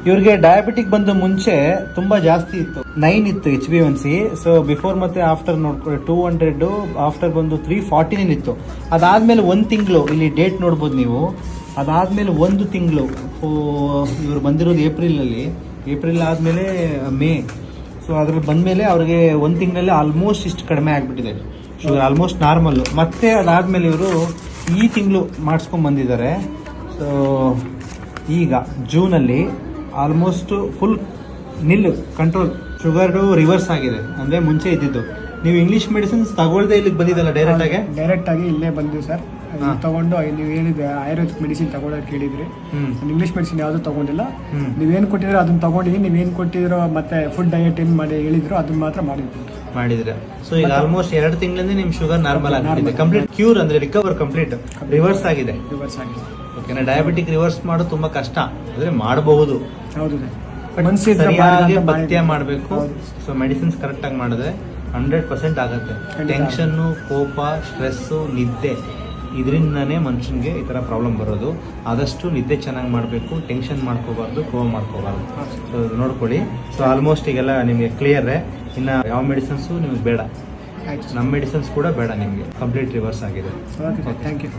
ಇವ್ರಿಗೆ ಡಯಾಬಿಟಿಕ್ ಬಂದು ಮುಂಚೆ ತುಂಬಾ ಜಾಸ್ತಿ ಇತ್ತು, 9 ಇತ್ತು HbA1c. ಸೊ ಬಿಫೋರ್ ಮತ್ತೆ ಆಫ್ಟರ್ ನೋಡ್ಕೊಳ್ಳಿ 200, ಆಫ್ಟರ್ ಬಂದು 349 ಇತ್ತು. ಅದಾದ್ಮೇಲೆ 1 ತಿಂಗಳು ಇಲ್ಲಿ ಡೇಟ್ ನೋಡ್ಬೋದು ನೀವು. ಅದಾದ್ಮೇಲೆ 1 ತಿಂಗಳು ಇವ್ರು ಬಂದಿರೋದು ಏಪ್ರಿಲ್ ಆದ್ಮೇಲೆ ಮೇ. ಸೊ ಅದ್ರಲ್ಲಿ ಬಂದ್ಮೇಲೆ ಅವ್ರಿಗೆ 1 ತಿಂಗಳಲ್ಲಿ ಆಲ್ಮೋಸ್ಟ್ ಇಷ್ಟು ಕಡಿಮೆ ಆಗ್ಬಿಟ್ಟಿದೆ ಶುಗರ್, ಆಲ್ಮೋಸ್ಟ್ ನಾರ್ಮಲ್. ಮತ್ತೆ ಅದಾದ್ಮೇಲೆ ಇವರು ಈ ತಿಂಗಳು ಮಾಡಿಸ್ಕೊಂಡ್ ಬಂದಿದ್ದಾರೆ. ಸೊ ಈಗ ಜೂನಲ್ಲಿ ಆಲ್ಮೋಸ್ಟ್ ಫುಲ್ ನಿಲ್ಲು ಕಂಟ್ರೋಲ್, ಶುಗರ್ಡು ರಿವರ್ಸ್ ಆಗಿದೆ. ಅಂದ್ರೆ ಮುಂಚೆ ಇದ್ದಿದ್ದು. ನೀವು ಇಂಗ್ಲಿಷ್ ಮೆಡಿಸಿನ್ಸ್ ತಗೊಳ್ದೆ ಇಲ್ಲಿಗೆ ಬಂದಿದ್ದಲ್ಲ ಡೈರೆಕ್ಟ್ ಆಗಿ ಇಲ್ಲೇ ಬಂದಿವಿ ಸರ್. ತಗೊಂಡು ನೀವು ಏನಿದೆ ಆಯುರ್ವೇದಿಕ್ ಮೆಡಿಸಿನ್ ತಗೊಳಕ್ ಹೇಳಿದ್ರಿ, ಇಂಗ್ಲಿಷ್ ಮೆಡಿಸಿನ್ ಯಾವ್ದು ತಗೊಂಡಿಲ್ಲ. ನೀವೇನ್ ಕೊಟ್ಟಿದ್ರೋ ಅದನ್ನ ತಗೊಂಡಿದ್ದೀನಿ. ನೀವೇನ್ ಕೊಟ್ಟಿದ್ರೋ ಮತ್ತೆ ಫುಡ್ ಡಯಟ್ ಏನ್ ಮಾಡಿ ಹೇಳಿದ್ರು ಅದನ್ನ ಮಾತ್ರ ಮಾಡಿದ್ರೆ. ಸೊ ಈಗ ಆಲ್ಮೋಸ್ಟ್ 2 ತಿಂಗಳಿಂದ ನಿಮ್ ಶುಗರ್ ನಾರ್ಮಲ್ ಆಗಿದೆ. ಕಂಪ್ಲೀಟ್ ಕ್ಯೂರ್ ಅಂದ್ರೆ ರಿಕವರ್ ಕಂಪ್ಲೀಟ್ ರಿವರ್ಸ್ ಆಗಿದೆ. ಓಕೆನಾ? ಡಯಾಬಿಟಿಕ್ ರಿವರ್ಸ್ ಮಾಡೋದು ತುಂಬಾ ಕಷ್ಟ, ಆದ್ರೆ ಮಾಡಬಹುದು. ಸರಿಯಾಗಿ ಪಥ್ಯ ಮಾಡಬೇಕು. ಸೊ ಮೆಡಿಸಿನ್ಸ್ ಕರೆಕ್ಟ್ ಆಗಿ ಮಾಡಿದ್ರೆ 100% ಆಗುತ್ತೆ. ಟೆನ್ಷನ್, ಕೋಪ, ಸ್ಟ್ರೆಸ್, ನಿದ್ದೆ, ಇದರಿಂದನೇ ಮನುಷ್ಯನಿಗೆ ಈ ತರ ಪ್ರಾಬ್ಲಮ್ ಬರೋದು. ಆದಷ್ಟು ನಿದ್ದೆ ಚೆನ್ನಾಗಿ ಮಾಡಬೇಕು, ಟೆನ್ಷನ್ ಮಾಡ್ಕೋಬಾರ್ದು, ಕೋಪ ಮಾಡ್ಕೋಬಾರ್ದು. ಸೊ ನೋಡ್ಕೊಳ್ಳಿ. ಸೊ ಆಲ್ಮೋಸ್ಟ್ ಈಗೆಲ್ಲ ನಿಮಗೆ ಕ್ಲಿಯರ್. ಇನ್ನು ಯಾವ ಮೆಡಿಸಿನ್ಸು ನಿಮ್ಗೆ ಬೇಡ, ನಮ್ಮ ಮೆಡಿಸಿನ್ಸ್ ಕೂಡ ಬೇಡ ನಿಮಗೆ. ಕಂಪ್ಲೀಟ್ ರಿವರ್ಸ್ ಆಗಿದೆ. Thank you.